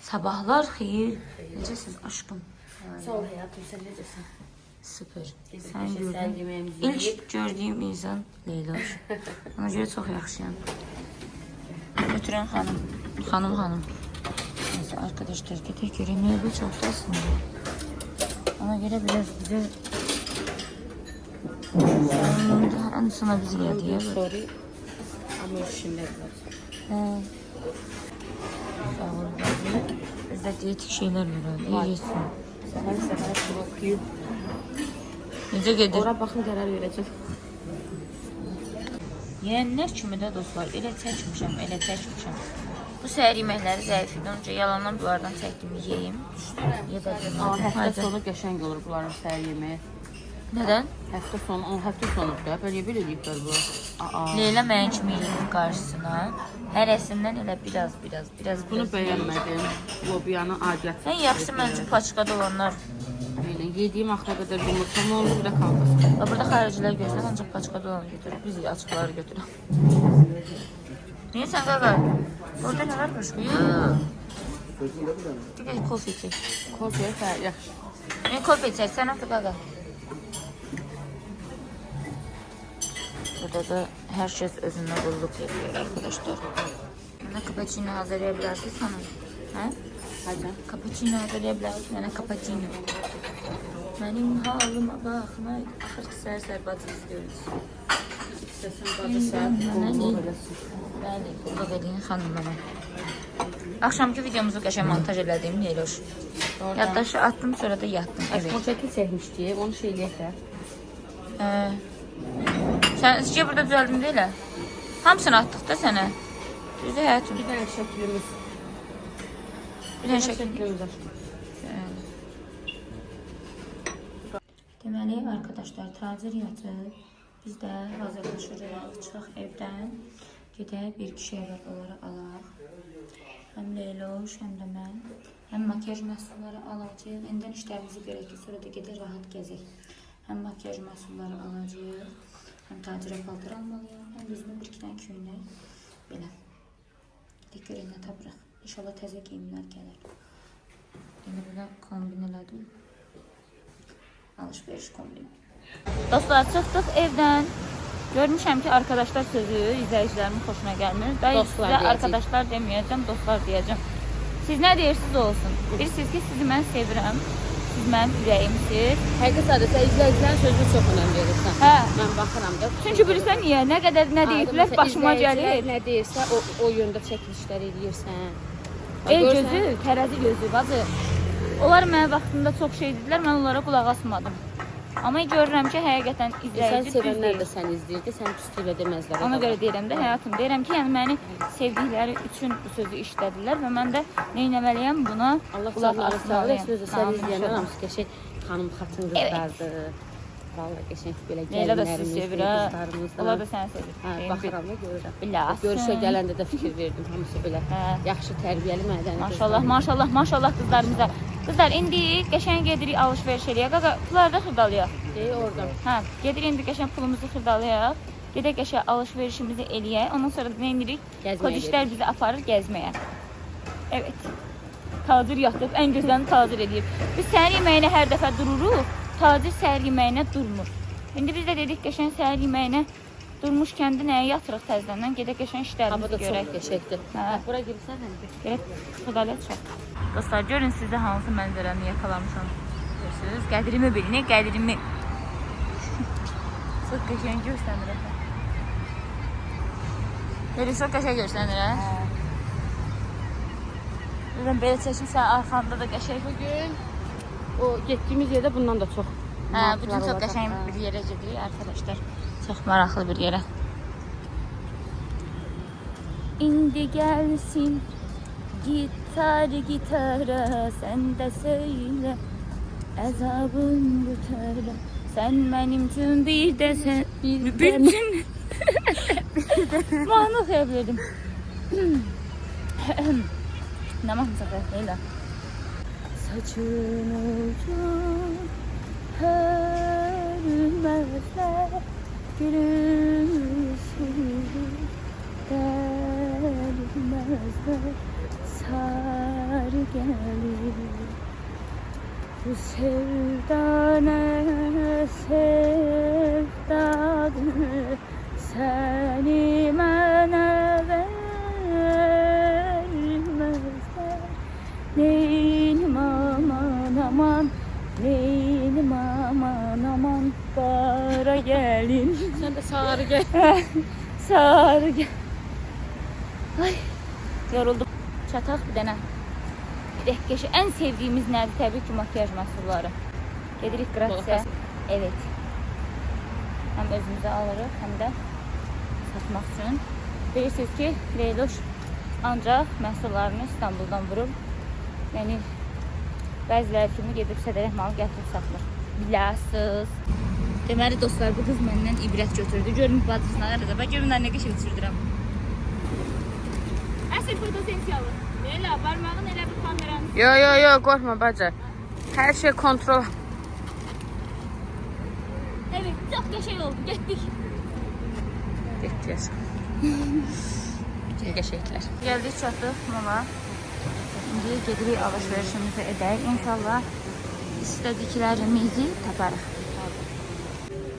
Sabahlar xeyir. Necəsiz aşkım? Sağ ol hayatım, sen necəsən? Süper. Sən Sən gördün. yeməğimizi İlk gördüyüm insan Leyloş. Ona görə çox yaxşıyam. Götürən xanım. Xanım. Neyse arkadaşlar gedək görək. Meyve çoxdur aslında. Ona görə biraz bize en sona biz geldi ya. Sorry. Ama şimdi biraz. Sağ ol. Bizde diyetik şeyler var. İyi yesin. Səfər okuyub. Necə gedir? Ora baxın, qərar verəcəm. Yiyənlər kimi də dostlar, elə çəkmişəm. Bu səhər yeməkləri zəif idi. Onca yalandan bunlardan çəkdim, yeyeyim. Həftə sonu qəşəng olur bunların səhər yeməyi. Nədən? Həftə sonu da belə eləyiblər bu. Leyla mənim kimi yeyib qarşısına. Hərəsindən elə biraz. Bunu bəyənmədim. Lobiyanın adiyyəti. Sən yaxşı məncə paçkada olanlar. Belə yediyim axıra qədər yumurtam oldu, bir də kalkası. Burada xaricilər gözlər, ancaq paçkada olanı götürür. Biz açıqları götürək. Niyə sən qaqa? Orada nə var başqa? Bir də kofe çək. Kofiyə yaxşı. Kofe çək, sən atı qaqa. Burada da hər kəs özünə qulluq ediyor arkadaşlar. Mənə cappuccino hazırlaya bilərsiniz hanım? Hə? Hadi. Cappuccino hazırlaya bilərsiniz mənə cappuccino. Mənim halıma baxma. Axır ki səhər bacı izliyoruz. İstəsən bacı saat qulluq eləsin. Bəli, qulluq edin xanım mənə. Akşamki videomuzu qəşəng montaj elədim Leyloş. Yaddaşı attım sonra da yattım. Evet. Konfeti çəkmişdik, onu şey eləyək də. Sen sizce burada düzəldin deyil hə? Hamısını atdıq da sənə. Düzdür həyatım. Bir dənə şəklimiz. Bir dənə şəklimiz. Deməli arkadaşlar tacir yatıb. Biz də hazırlaşırıq. Çıxaq evdən. Gedək bir kişi onları alaq. Həm Leyloş, həm də mən. Həm makyaj məhsulları alacağıq. İndən işlərimizi görək ki, sonra da gedək rahat gəzək. Həm makyaj məhsulları alacağıq. Həm tacirə paltar almalıyam. Həm özümə bir iki dənə köynək. Belə. Gedək görək nə tapırıq. İnşallah təzə geyimlər gəlir. Yəni belə kombin elədim. Alışveriş kombini. Dostlar çıxdıq evdən. Görmüşəm ki arkadaşlar sözü izləyicilərimin xoşuna gəlmir. Ben sizə arkadaşlar deməyəcəm, dostlar deyəcəm. Siz nə deyirsiniz olsun. Bilirsiniz ki sizi mən sevirəm. Siz mənim ürəyimsiz. Həqiqət sadəcə izləyicilərin sözünə çox önəm verirsən. Hə. Mən baxıram da. Çünki bilirsən niyə? Nə qədər nə deyiblər başıma gəlir. Nə deyirsə o yöndə çəkilişlər edirsən. El gözü, tərəzi gözü, bacı. Onlar mənə vaxtında çox şey dedilər, mən onlara qulaq asmadım. Amma görürəm ki, həqiqətən izləyici düz deyil. Sevənlər də səni izləyirdi, sən pis elə deməzlər. Ona görə deyirəm də həyatım. Deyirəm ki, yəni məni sevdikləri üçün bu sözü işlədilər və mən də neynəməliyəm buna qulaq asmalıyam. Sözü sən izləyənlər hamısı qəşəng xanım xatın qızlardır. Vallahi qəşəng belə gəlinlərimiz, qızlarımız da. Onlar da səni sevir. Hə, baxıram da görürəm. Biləsən. Görüşə gələndə də fikir verdim, hamısı belə yaxşı tərbiyəli mədəni. Maşallah qızlarımıza. Qızlar, indi qəşəng gedirik alışveriş eləyək. Qaqa, pulları da xırdalayaq. Oradan. Hə, gedirik indi qəşəng pulumuzu xırdalayaq. Gedək qəşəng alışverişimizi eləyək. Ondan sonra da nə edirik? Kodişlər bizi aparır gəzməyə. Evet. Tacir yatıb, ən gözəlini tacir edir. Biz səhər yeməyinə hər dəfə dururuq. Tacir səhər yeməyinə durmur. İndi biz də dedik qəşəng səhər yeməyinə durmuşkən də nəyə yatırıq təzədən? Gedək qəşəng işlərimizi görək. Hava da çox qəşəngdir. Hə. Bura girsən həm. Gerek xudalət çox. Dostlar, görün sizdə hansı mənzərəni yakalamışam. Görürsünüz, qədirimi bilin, qədirimi. Çox qəşəng görsənir. Böyle çox qəşəng görsənir, hə? Buradan belə çəkimsən, arxanda da qəşəng. Bugün o getdiyimiz yerdə bundan da çox. Hə, bugün çox qəşəng bir yerə gedirik arkadaşlar. Çox maraqlı bir yerə. İndi gəlsin gitara sen de söyle azabın bütara sen benim için bir de sen bütün Mahmut evledim. Ne Mahmut Leyla saçın ucun hörmezler gülümsün dermezler sarı gelir. Bu sevda ne sevdadır, seni mənə vermezler. Neynim aman aman, neynim aman aman, qara gelin. Sen de sarı gel. Sarı gel. Ay, yoruldum. Çataq bir dənə. Dəqiqəşi en sevdiğimiz nədir? Təbii ki, makyaj məhsulları. Gedirik Gratis'e. Evet. Hem özümüze alırıq, hem de satmaq üçün. Bilirsiniz ki, Leyloş ancaq məhsullarını İstanbuldan vurur. Yəni, bəziləri kimi gedib sədərək malı gətirib satılır. Bilərsiniz. Deməli dostlar, bu qız məndən ibrət götürdü. Görün bacısına arada. Bak görün nə qəşəng düşürdürəm. Əsl potensialı. Elə barmağın elə bir kameranın. Yo, qorxma bacı. Hər şey kontrol. Evet, çok qəşəng oldu. Getdik. Getdik. Qəşənglər. Geldik, çatdıq mama. İndi gedirik alışverişimizi edək. İnşallah istədiklərimizi taparıq.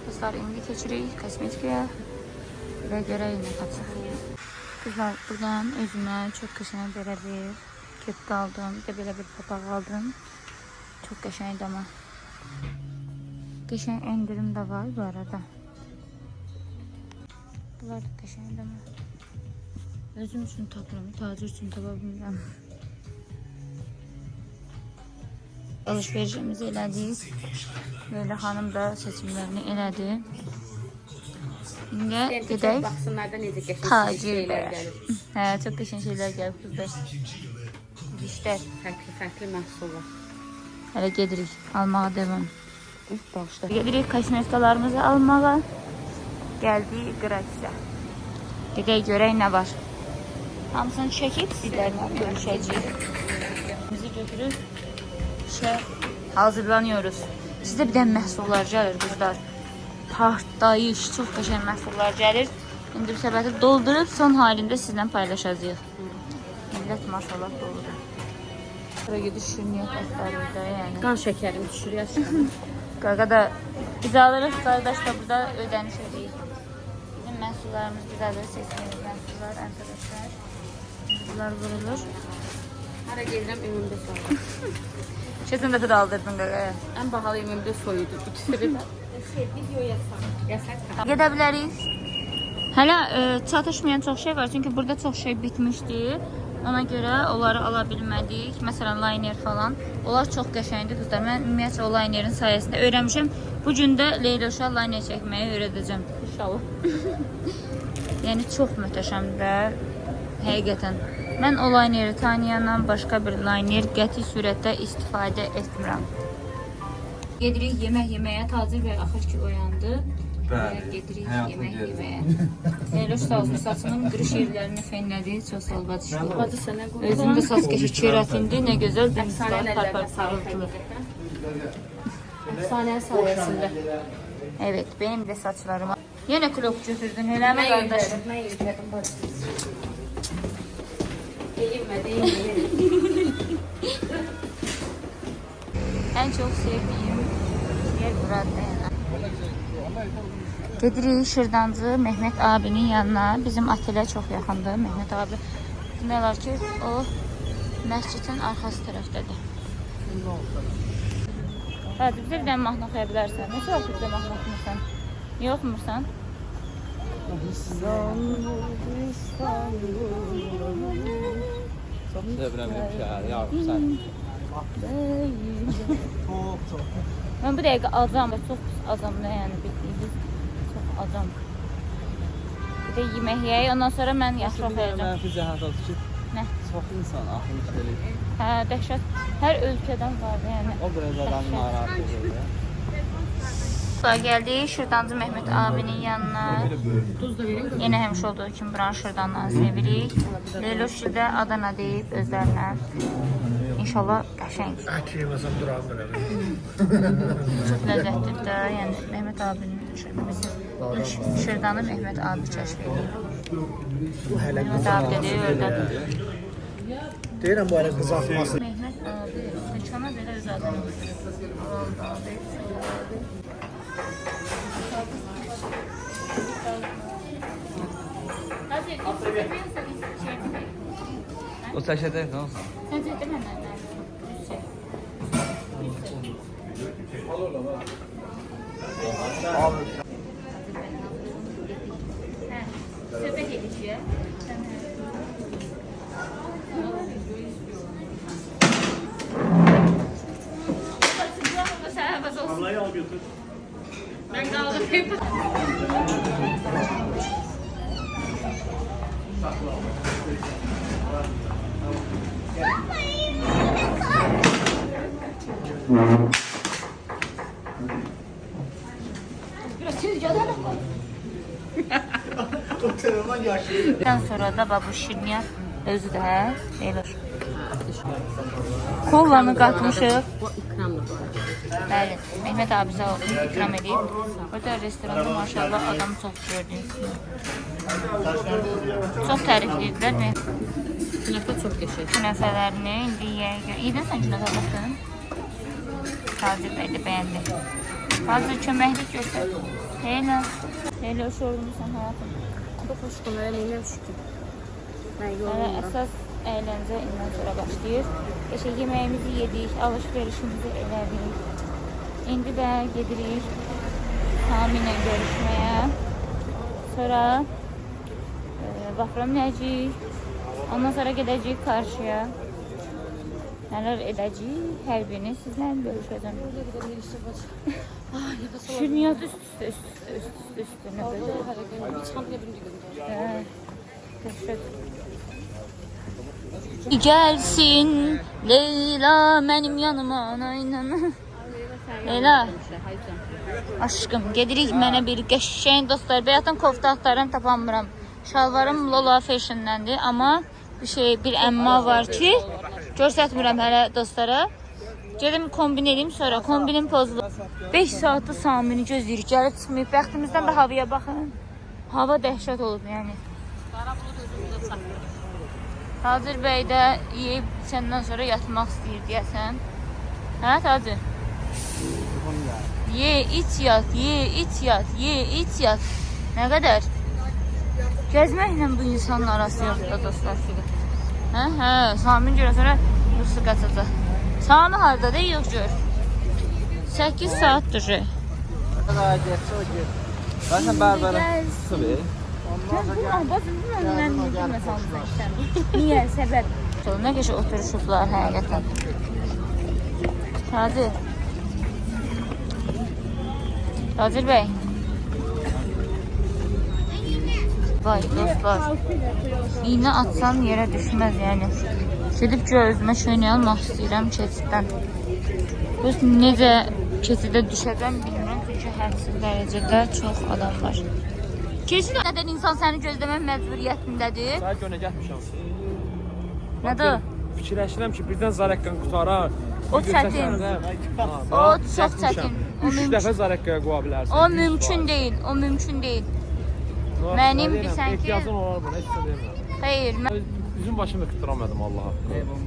Kızlar, indi keçirik kosmetikaya və görək nə tapsaq. Kızlar, buradan özümə çox qəşəng belə bir kepka aldım. Bir də belə bir papaq aldım. Çox qəşəngdir ama. Qəşəng endirim də var bu arada. Bunlar da qəşəngdir ama. Özüm üçün tapıram, tacir üçün tapa bilmirəm. Alışverişimizi elədik. Böyle hanım da seçimlerini elədi. İndi gedək. Baxsınlarda necə qəşəng Tacir şeylər gəlir. gəlir. Hə, çox qəşəng şeylər gəlib qızlar. Dişlər. Fərqli məhsullar. Hələ gedirik, almağa devam. Bağışla. Gedirik kosmetikalarımızı almağa. Gəldik Gratis'e. Gedək görək nə var. Hamısını çəkib sizlərlə görüşəcəyik. Bizi götürüb hazırlanıyoruz. Sizdə bir dənə məhsullar gəlir qızlar. Partlayış, çox qəşəng məhsullar gəlir. İndi bu səbəti doldurup son halinde sizlə paylaşacağıq. Millət maşallah doludur. Bura gidiş şürniyyət ətlərində yəni. Qan şəkərim düşür yaşam. Qaqa da biz alırıq, qardaş da burada ödəniş edəyik. Bizim məhsullarımız güzeldir, seçməyimiz məhsullar, arkadaşlar. Bunlar vurulur. Hara gedirəm ümumda soyudu. Keçən dəfə də aldırdın qaqaya. Ən bahalı ümumda soyudu. İkisi video yasak. Gedə bilərik. Hələ çatışmayan çox şey var, çünki burada çox şey bitmişdi. Ona görə onları ala bilmədik. Məsələn, liner falan. Onlar çox qəşəngdir qızlar. Mən ümumiyyətlə o linerin sayəsində öyrənmişəm. Bu gün də Leyloşa liner çəkməyi öyrədəcəm. İnşallah. Yəni çox möhtəşəmdir. Həqiqətən. Mən o lineri tanıyandan başqa bir liner qəti surətdə istifadə etmirəm. Gedirik yemək yeməyə. Tacir bəy axır ki oyandı. Gedirik yemək yeməyə. Leyloş sağ olsun, saçının qırış yerlərini fenlədi. Çox sağ ol bacı. Bacı sənə qurban. Özümdə saç qəşi keratindir. Nə gözəl dümsüzlər parıltılı. Əfsanənin sayəsində. Evet, benim de saçlarıma. Yine klop götürdün, elə mi qardaşım? Mən yürüdüm bacı. Deyinmə. En çok sevdiğim yer burada. Gedirik Şırdancı Mehmet abinin yanına. Bizim atölye çok yakındır. Mehmet abi demələr ki, o məscidin arxası tərəfdədir. Hadi bizə bir dənə mahnı oxuya bilərsən. Neçə vaxt bizə mahnı oxumursan? Niyə oxumursan? Ben bu dəqiqə acam və çox pis acam da, yəni bildiğiniz çox acam. Bir də yemək yeyək, ondan sonra mən yaxşı oxuyacağım. Mənfi cəhət oldu ki, Nə? çox insan axılmış eləyir. Hə, dəhşət. Hər ölkədən var, yəni. O biraz adamı narahat edir. Geldik Şırdancı Mehmet abinin yanına. Yine həmişə olduğu kimi buranın Şırdandan sevirik. Leyloş də Adana deyib özlərinə. İnşallah qəşəng. Çox ləzzətlidir də. Yəni Mehmet abinin Şırdanı Mehmet abi kəşf edir. Mehmet abi dedi orada. Deyirəm bu elə qızartması. Mehmet abi stəkana belə öz adını qoyur. Vallahi abi. O çəkədə nə olsun? Sen çektin mi benden? Söhbət ediciyə. Ablayı al götür. Ben kaldım. O telefon yaşlı. Ondan sonra da bu şirniyyat özü də belə. Kollanı qatmışıq. Bu ikramdır bu arada. Bəli, Mehmet abi sağ olsun ikram edib. Burada restoranda maşallah adam çox gördüyünüz kimi. Çox tərifləyirlər. Künəfə çox qəşəng. Künəfələrini indi yeyək. Yedin sən künəfə baxdın? Tacir bəy də bəyəndi. Tacir köməklik göstər. Elə. Elə hoş olmuşsan həyatım. Çox xoş qoyur, eləmişik ki. Mən Hələ yorulmuram. əsas əyləncə indən sonra başlayır. Qəşə yeməyimizi yedik, alış-verişimizi elədik. İndi də gedirik Sami ilə görüşməyə. Sonra baxıram nəcik. Ondan sonra gedəcəyik qarşıya. Nələr edəcəyik, hər birini sizlə görüşəcəm. Şirniyyat üst-üstə. Gəlsin Leyla mənim yanıma naynana. Leyla aşkım gedirik mənə bir qəşəng dostlar. Bəyatın kofta axtaran tapamıram. Şalvarım Lola Fashion'dəndir amma bir əmma var ki göstərmirəm hələ dostlara. Gedim kombin edeyim sonra kombinim pozulur. 5 saatda Samini gözləyirik. Gəlib çıxmayıb. Bəxtimizdən də havaya baxın. Hava dəhşət olub yəni. Tacir bəy də yeyib səndən sonra yatmaq istəyir deyəsən. Hə Tacir? Ye, iç yat, yat. Nə qədər? Gəzməklə bu insanın arası yoxdur dostlar. Hə, Samin görə sonra yuxusu qaçacaq. Sami harada da yox gör. 8 saatdır. Zaten bərbərə çıxıb. Niyə? Səbəb? Nə qəşə oturuşublar həqiqətən. Tacir bəy. Vay dostlar. İğnə atsan yerə düşməz yəni. Gedib gözümə şöynə almaq istəyirəm keçiddən. Biz necə keçidə düşəcəm bilmirəm. Çünki hədsiz dərəcədə çox adam var. Keçid nədən insan səni gözləmək məcburiyyətindədir? Səhər günə gəlmişəm. Nədir? Fikirləşirəm ki, birdən zarəkkan qutarar. O çətin. O çox çətin. 3 dəfə zarəkkaya qoya bilərsən. O mümkün deyil. Mənim bilsən ki... Ehtiyacın olar buna, heç də deyirəm. Xeyr, mən... Üzüm başımı qıtıramadım Allaha.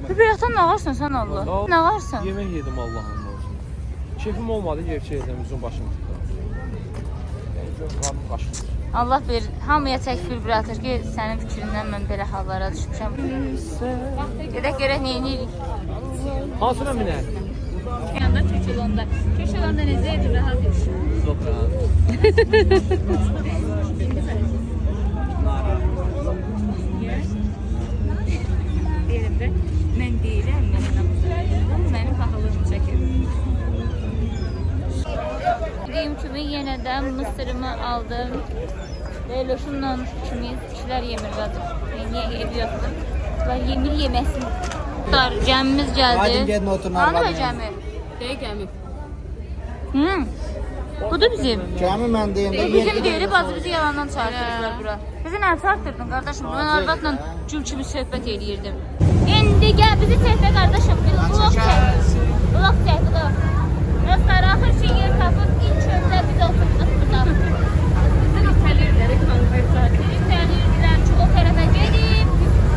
Hübeyatan nə varsan sən Allah? Nə varsan? Yemək yedim Allah'ın olsun. Keyfim olmadı, gerçək yedim, üzüm başımı qıtıramadım. Qarnım qaşınır. Allah bir hamıya təkbir bırakır ki, sənin fikrindən mən belə hallara düşmüşəm. Gedək görək nə edirik? Hansına minər? Yanında Köçülonda. Köçülonda necə edir, rahat edir. Çox rahat. Deyirəm də, mən deyirəm, mənim pahalılığım çəkir. Dediyim kimi yenə də mısırımı aldım. Leyloşumla ikimiz kişilər yemir qadır. Niyə ev yoxdur? Yemir yeməsin. Cəmimiz gəldi. Hadi gedin oturun Hanı arvadına. və cəmi? Deyək gəmi. Bu da bizim. Cəmi mən deyəndə Bizim deyilib, bazı bizi yalandan çağırtırdılar bura. Bizi nə çağırtırdın qardaşım? Mən arvadla gül kimi söhbət eləyirdim. İndi gəl bizi çəkdə qardaşım. Vlog çək. Vlog çək, vlog. Dostlar, axır ki yer tapıb ilk öndə biz oturduq burada. Bizi itəlirlər, itəlirdilər ki, o tərəfə gedib.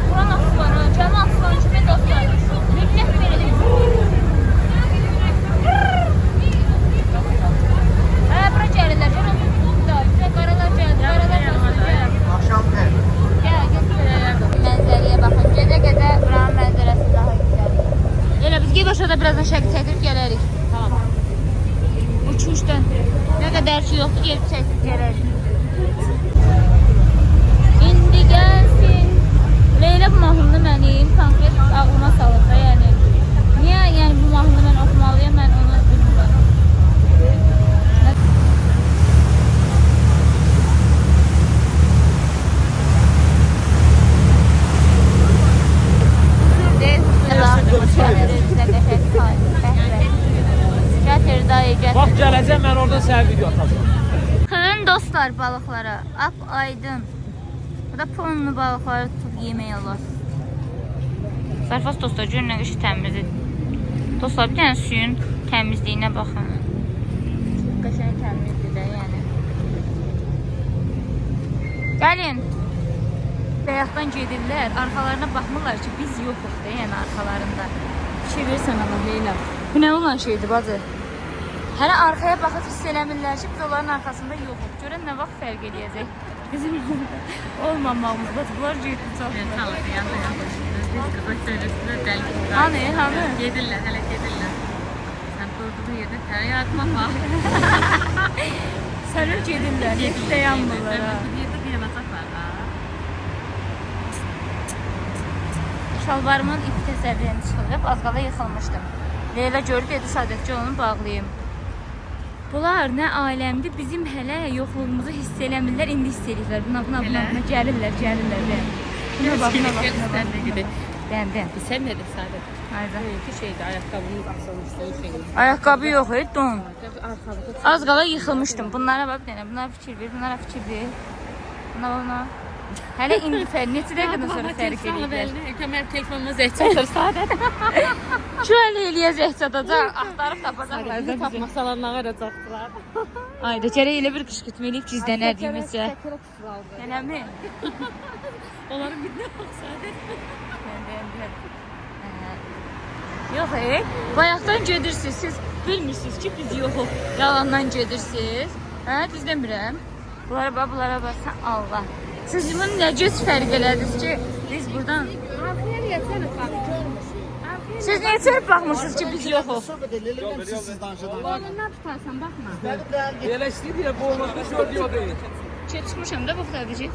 Buran asıları, cəmi asıları kimi dostlar. olursa da birazdan şəkil çəkib gələrik. Tamam. Uçuşdan. Nə qədər ki yoxdur, gelib çəkib gələrik. İndi gəlsin. Leyla bu mahnını mənim konkret ağlıma salıb da, yəni. Niyə yəni bu mahnını mən oxumalıyam, mən onu bilmirəm. Gətir dayı, gətir. Bax gələcəm mən oradan sənə video atacağım. Baxın dostlar balıqlara. Ap aydın. Bu da ponlu balıqları tutub yemək olar. Zarfas dostlar görün nə qəşəng təmizdir. Dostlar bir dənə suyun təmizliyinə baxın. Çox qəşəng təmizdir də yəni. Gəlin. Bayaqdan gedirlər, arxalarına baxmırlar ki biz yoxuq da yəni arxalarında. Bir şey versən ama Leyla. Bu nə olan şeydir bacı? Hələ arxaya baxıb hiss eləmirlər ki biz onların arxasında yoxuq. Görən nə vaxt fərq eləyəcək. Bizim olmamağımız. Bunlar getdi çox. Tamam, yandı. Biz kıza söylesine belki. Hani? Gedirlər, hələ gedirlər. Sən durduğun yerdə hər yaratma var. Sən öl gedirlər. Heç də yanmırlar ha. Yerdə bir yamataq var ha. Şalvarımın ip təsəvvürünü çıxırıb az qala yıxılmışdım. Leyla gördü dedi sadəcə onu bağlayayım. Bunlar nə aləmdir, bizim hələ yoxluğumuzu hiss eləmirlər, indi hiss edirlər. Buna gəlirlər. Buna bax. Bəyəm. Sən nədir Saadet? Hayda. İki şeydir, ayaqqabının asılmışdı, o şeydir. Ayaqqabı yox, don. Arxada Az qala yıxılmışdım. Bunlara bax bir dənə, bunlara fikir ver, Buna. Hələ indi neçə dəqiqədən sonra fərq eləyirlər. Ömər telefonuma zəh çatır Saadet. Şu əli eləyə zəh çatacaq, axtarıb tapacaqlar. Bizi tapmasalar nə verəcəkdilər? Ayda gərək elə bir qışqırtma eləyib gizlənərdiyimizcə. Eləmi? Onların birinə bax Saadet. Yox, bayaqdan gedirsiniz, siz bilmirsiniz ki biz yoxuq. Yalandan gedirsiniz. Hə, düz demirəm. Bunlara bax, sən Allah. Siz bunu nə göz fərq elədiniz ki, biz buradan... Siz niyə çörüb baxmırsınız ki biz yoxuq? Söhbət eləyirəm siz danışadan. Onunla tutarsan baxma. Elə istəyirdi ya, bu olmaqda gördüyü o deyil. Çıxmışam da bu xəbərci.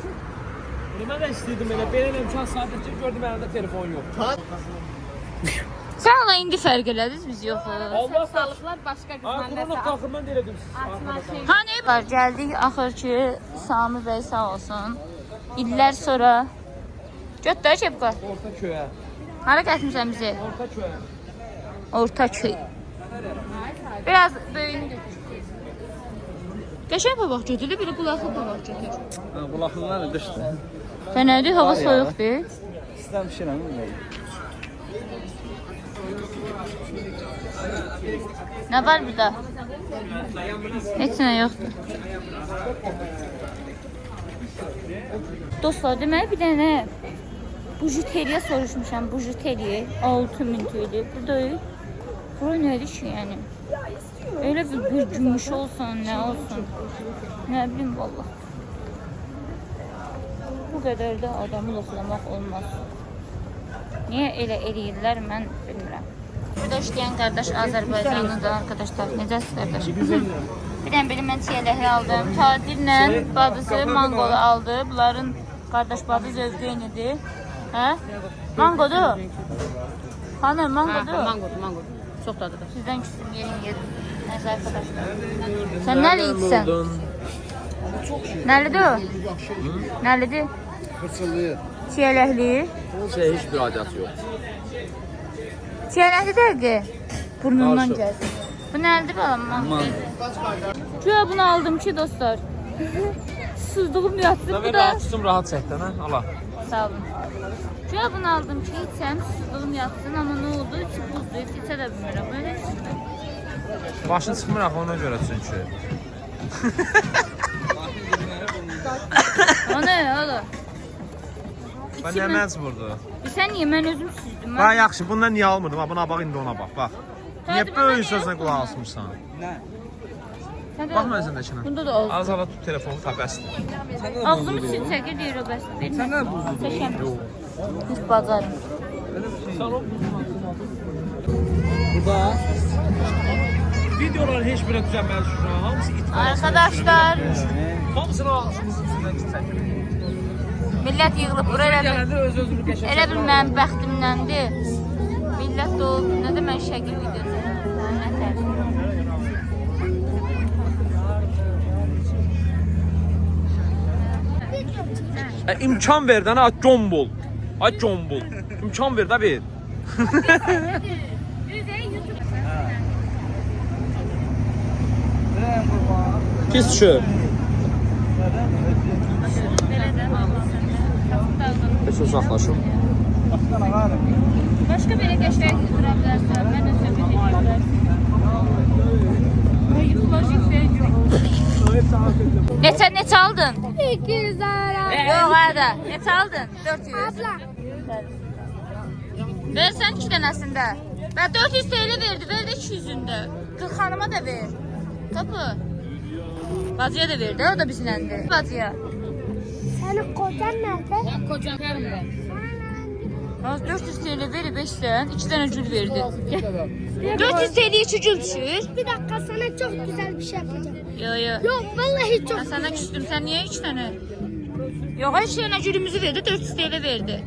Mən də istəyirdim elə, belə imkan sadəcə gördüm əlimdə telefon yox. Sən ona indi fərq elədiniz, biz yoxuq. Allah Salıqlar başqa qızla Kur'an'a kalkın ben de elədim siz. Hani var, gəldik axır ki, Sami bəy sağ olsun. İllər sonra... Götür Şepqa. Orta köye. Hara gətirmişsən bizi? Orta köye. Orta köy. Biraz böyük. Qəşəng babaq götürdü, biri qulaqlı babaq götür. Qulaqlıqlar düşdü. Fənədir, hava soyuqdur. İstəmişirəm. Nə var burada? Heç nə yoxdur. Dostlar, deməli bir dənə bujuteriya soruşmuşam. Bujuteriya 6000 TL. Bura nədir ki yəni? Öyle bir gümüş olsun, nə olsun. Nə bilim valla. Bu qədər də adamı yoxlamaq olmaz. Niyə elə eləyirlər, mən bilmirəm. Burada işləyən qardaş Azərbaycanlıdır arkadaşlar. Necəsiz qardaş? Bir dənə belə mən çiyələkli aldım. Tacirlə bacısı manqolu aldı. Bunların qardaş bacı zövqü eynidir. Hə? Mangodur. Hanım, mangodur. Mango. Çox dadıdır. Sizdən küsüm yerin yedim. Neyse arkadaşlar. Sen nəli içsən? Nəlidir o? Nəlidir? Fırçılıyı. Çiyələkli. Hiç bir acası yok. Çiyələkli dəqiqə. Burnundan gəlsin. Bu nəlidir balam? Güya bunu aldım ki dostlar. Susuzluğum yatsın. Bu da... Tutum rahat çəkdən ha. Allah. Sağ olun. Güya bunu aldım ki içsəm susuzluğum yatsın. Ama ne oldu? İçi buzlu. İçə də bilmirəm. Öyle içdim. Başın çıxmır axı ona görə çünki. O ne oğlum? Ben nə məcburdur? Sən niyə? Mən özüm süzdüm. Bax yaxşı, bundan niyə almırdım? Buna bax, indi ona bax, bax. Niyə Tabii, böyük ben sözünə niyə qulaq asmırsan? Bax mən səndəkinə. Bunda da olsun. Az hala tut telefonu tapəsdir. Ağzım süt çəkir deyir o bəs. Sən nə buzlu? Çəkəm. Biz bacarım. Videoların heç biri düzəlməli şuna. Hamısı itməli. Arkadaşlar, Hamısını ağzımızın üstündən çəkilir. millət yığılıb buraya. Gələndə öz-özünü qəşəng. Elə bil mənim bəxtimdəndir. Millət dolub, nə də mən şəkil video çəkirəm. Nə tərif. İmkan ver də, ha, Combol. Ay Combol. İmkan ver də ver. Pis düşür. Heç uzaqlaşım. Başqa belə qəşəng dura bilərsən, mənə söhbət edə bilərsən. Neçə aldın? 200 lira. Yox, hada. Neçə aldın? 400. Abla. Versən 2 dənəsində. Və 400 TL verdi, ver də 200-ündə. Qız xanıma da ver. Topu. Bacıya da verdi, o da bizləndir. Bacıya. Senin kocan nerede? Ben kocam ben. Az 400 TL verib 5 sən, 2 dənə gül verdi. 400 TL-yə 2 gül düşür. Bir dakika sana çok güzel bir şey yapacağım. Yo yo. Yok vallahi çok Ben sana küstüm, sen niye 3 tane? Yok, 3 tane gülümüzü verdi, 400 TL verdi.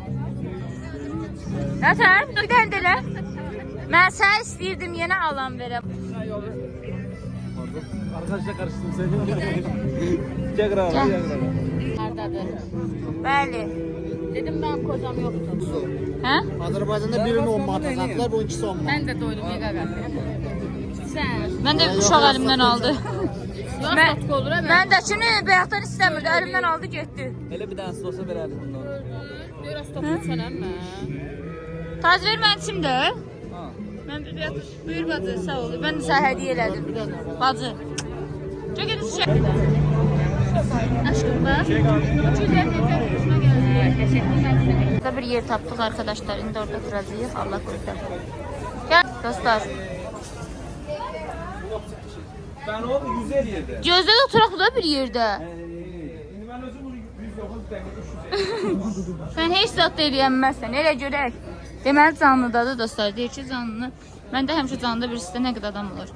Nətər? Bir dənə dələ. Mən sənə istəyirdim, yenə alan verəm. Arkadaşlar karıştım seni. Gel abi, Gel. gel. Nerededir? Bəli. Dedim ben kocam yoktu. Hə? Azerbaycan'da birini 10 manat sattılar, bu ikisi 10 manat. Ben de doydum yıkarak. Sen. Mən də uşaq əlimdən aldı. Yok Mən- satqı olur hemen. Məndəkini bayaqdan istəmirdi, əlimdən aldı, getdi. Hele bir tanesi olsa verelim bundan. Biraz topu sen ama. Taz ver mən içimdə. Ha. Mən bir buyur bacı, sağ ol. Mən də sənə hədiyyə elədim. Bacı. Çok edin şey. Aşkım bak. Burada bir yer tapdık arkadaşlar. İndi orada duracağıq. Allah korusun. Gel dostlar. Ben o 150 Gözdə də oturaq da bir yerdə. İndi mən özüm bunu 109 dəqiqə 350. Sən heç zat da eləyənməzsən. Elə görək. Deməli canlıdadır dostlar. Deyir ki canlı. Məndə həmişə canlıda birisi də nə qədər adam olur.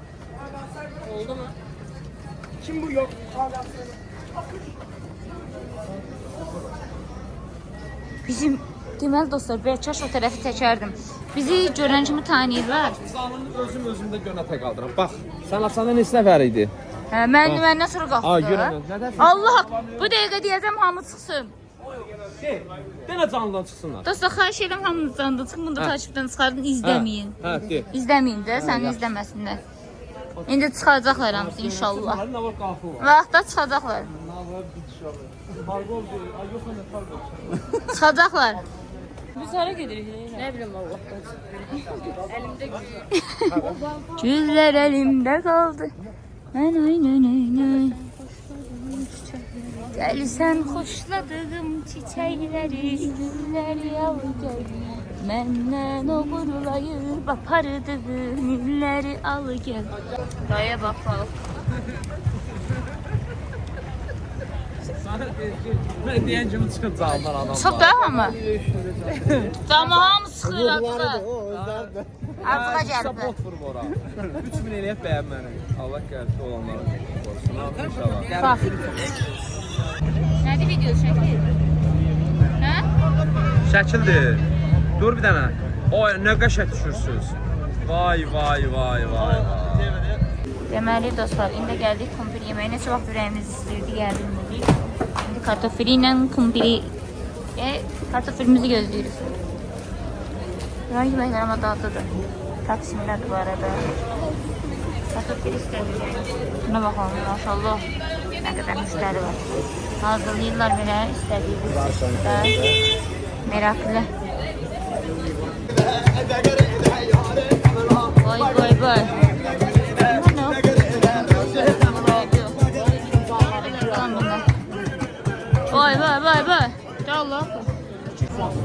Bizim deməli dostlar, bəlkəş o tərəfi çəkərdim. Bizi görən kimi tanıyırlar. Zanını özüm özümdə gönətə qaldıram. Bax, sən açanda neçə nəfər idi? Hə, məndən sonra Aa, qalxdı. görəm. Nədən? Allah, bu dəqiqə deyəcəm hamı çıxsın. Şey, denə canlıdan çıxsınlar. Dostlar, xahiş edirəm hamınız canlı çıxın, bunu da takipdən çıxardın, izləməyin. Hə, de. İzləməyin də, səni izləməsinlər. İndi çıxacaqlar hamısı inşallah. Nə var qalxı var. Vaxtda çıxacaqlar. Farqol deyil. Ay yox, nə farqol. Çıxacaqlar. Biz hara gedirik? Ne bileyim Allah korusun. Elimde gül. Güller elimdə qaldı. Mən ay. Gəlsən xoşladığım çiçəkləri, gülləri al gəl. Məndən o qurulayıb apardığım illəri al gəl. Daya bax bax. Mən deyən kimi çıxır canlılar adam. Çox da hamı. Tamam hamı sıxır Vardı artıq. o, özler de. Artıqa gəliblər. Bot vurub ora. 3000 eləyib bəyənməni. Allah gəlib olanları qorusun. İnşallah. Bax. Nədir video çəkir? Hə? Şəkildir. Dur bir dənə. Oy, nə qəşəng düşürsüz. Vay. Deməli dostlar, indi gəldik kumpir yeməyə. Neçə vaxt ürəyimiz istəyirdi, gəldik. İndi kartofeli ilə kumpiri, kartofelimizi gözləyirik. Yemək yeməklər amma dadlıdır. Taksimlədir bu arada. Kartofeli istədik. Buna baxalım, maşallah. Nə qədər müştəri var. Hazırlayırlar belə istədiyimiz çeşitdə. Meraklı. Vay. Vay. Ya Allah.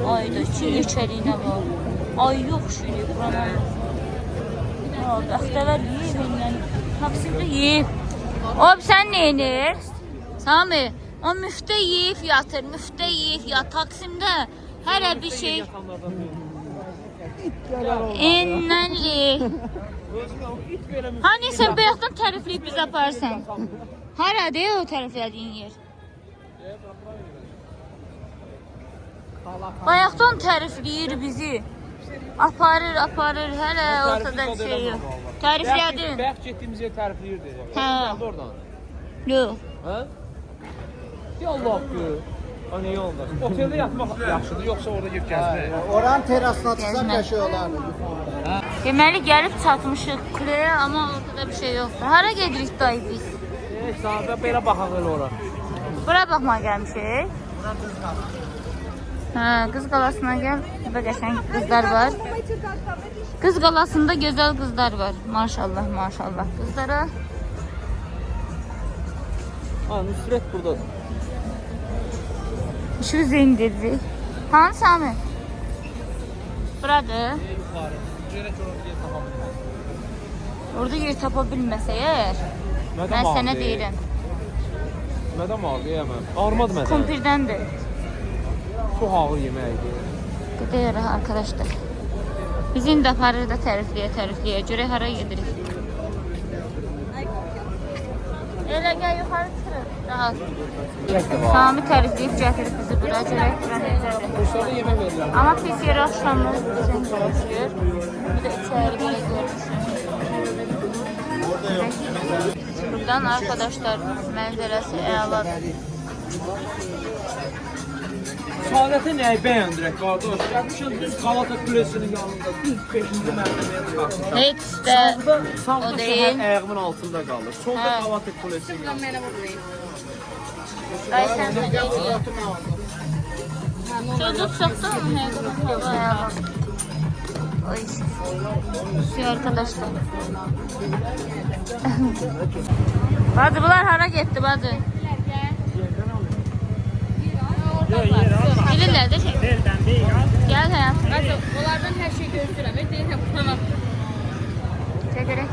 Ay da Çin içeriğine var. Ay yok şöyle buranın. Ya bəxtəvər yiyib yani. Taksimdə yiyib. Abi sen ne yenir? Sami, o müftə yiyib yatır, Taksimdə hər bir şey. İnnəli. Hani sen bayaqdan tərifləyib biz aparsan? Haradır o təriflədiyin yer? Bayaqdan tərifləyir bizi. Aparır, hələ ortada bir şey yox. Təriflədin. Bayaq getdiyimiz yer tərifləyirdi. Hə. Oradan. Yox. Hə? Ya Allah haqqı. Hani yolda. Oteldə yatmaq yaxşıdır, yoxsa orada gedib gəzmək? Oranın terasına çıxsaq yaşıyorlardı. Deməli gəlib çatmışıq kuleye, amma ortada bir şey yoxdur. Hara gedirik dayı biz? Sağda belə baxaq elə ora. Bura baxmağa gəlmişik. Hə, Qız Qalasına gəl. Burada qəşəng qızlar var. Qız Qalasında gözəl qızlar var. Maşallah, maşallah qızlara. Ha, Nusret buradadır. Şu Zeyn dedi. Hanı Sami? Buradır. Yuxarı. Görək orada yer tapa bilməz. Orada yer tapa bilməsə əgər, mən sənə deyirəm. Mədən ağrıdı yeməm. Ağrımadı mədən. Kumpirdəndir. Çox ağır yeməkdir. Gidiyoruz arkadaşlar. Bizi indi aparır da tərifləyə. Görək hara gedirik. Elə gəl yuxarı çıxırıq. Rahat. Sami tərifləyib gətirib bizi bura. Görək bura necədir. Kurslarda yemək verirlər. Amma pis yeri axşamlar bizdən görüşür. Bir də içəri belə görmüşük. Buradan arkadaşlar mənzərəsi əladır. Saadəti nəyi bəyəndirək qardaş? Gəlmişəm düz Qalata Kulesinin yanında, düz 5-ci mərtəbəyə çıxartmışam. Heç də Sağda o deyil. şəhər ayağımın altında qalır. Solda Hə. Qalata Kulesinin yanında. Ay sən nə deyirsən? Çocuk çoxdur mu? Hava. Oy. Şu arkadaşlar. Bacı bunlar hara getdi bacı? Bilirlər də şey. Gəl həyatım. Bacı, onlardan hər şey gözləyirəm. Deyirəm, tamam. Çəkərək.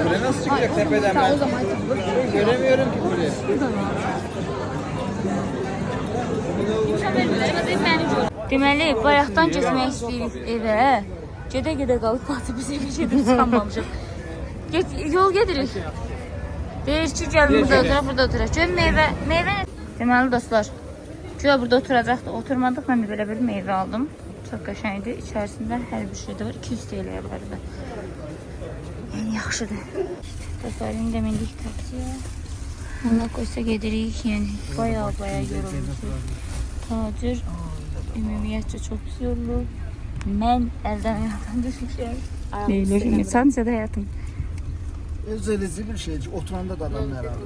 Buraya nasıl çıkacak tepeden ben? Göremiyorum ki burayı. Deməli, bayaqdan getmək istəyirik evə. Gedə qalıb batı biz evə gedib çıxamamışıq. Yol gedirik. Deyir ki, gəlin burada oturaq. Gör meyvə. Deməli dostlar, güya burada oturacaqdıq. Oturmadıq, mən də belə bir meyvə aldım. Çox qəşəngdir. İçərisində hər bir şey də var. 200 TL'yə vardı. Yəni yaxşıdır. Dostlar, indi mindik taksiyə. Allah qoysa gedirik. Yəni baya yorulmuşuq. Tacir ümumiyyətcə çox pis yorulur. Mən əldən ayaqdan düşmüşəm. Neylərim? Sadəcə də həyatım. Özelici bir şey. Oturanda da adam herhalde.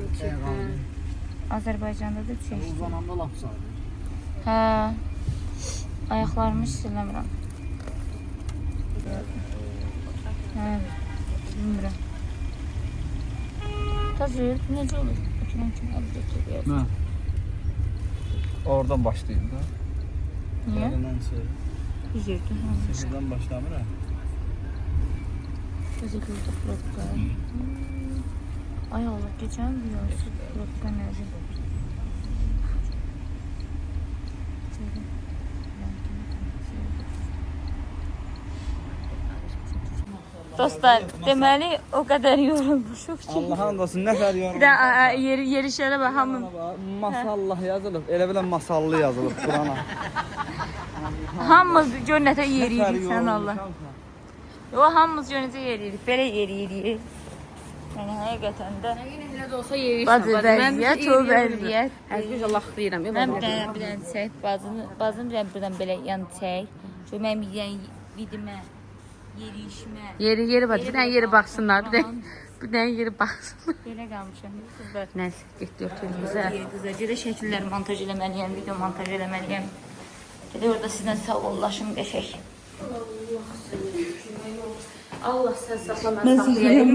Azərbaycanda da bir şey. Uzananda laf sardı. Hə. Ayaqlarımı siləmirəm. Hə. Bilmirəm. Tacir, necə olur? Oturan kimi adı götürüyor. Ne? Oradan başlayayım da. Niyə? Oradan sonra. Üzürdü. Buradan başlamır ha. Gözü gördü probka. Ay Allah, geçen biliyorsun probka nədir? Dostlar, deməli o qədər yorulmuşuq ki. Allah'ın olsun ne kadar Bir yorulmuş. də yerişlərə bax hamı. Masallah yazılıb. Elə bilən masallı yazılıb Qurana. Hamımız gör nətə yeriyirik sən Allah. O hamımız gör necə yeriyirik. Belə yeriyirik. Yəni həqiqətən də Nə də olsa yeyirsən. bacı vəziyyət, o vəziyyət. Hər gün Allah deyirəm. Mən bir dənə çək, bacını buradan belə yan çək. Çünki mənim yəni vidimə, yerişmə. Yeri bacı, bir dənə yeri baxsınlar. Bir dənə yeri baxsınlar. Belə qalmışam qızlar. Nəsə, getdi oturmuşuza. Qızlar, gedə şəkillər montaj eləməliyəm, video montaj eləməliyəm. Gedə orada sizlə sağollaşım qəşək. Allah sən saxla, mən saxlayayım.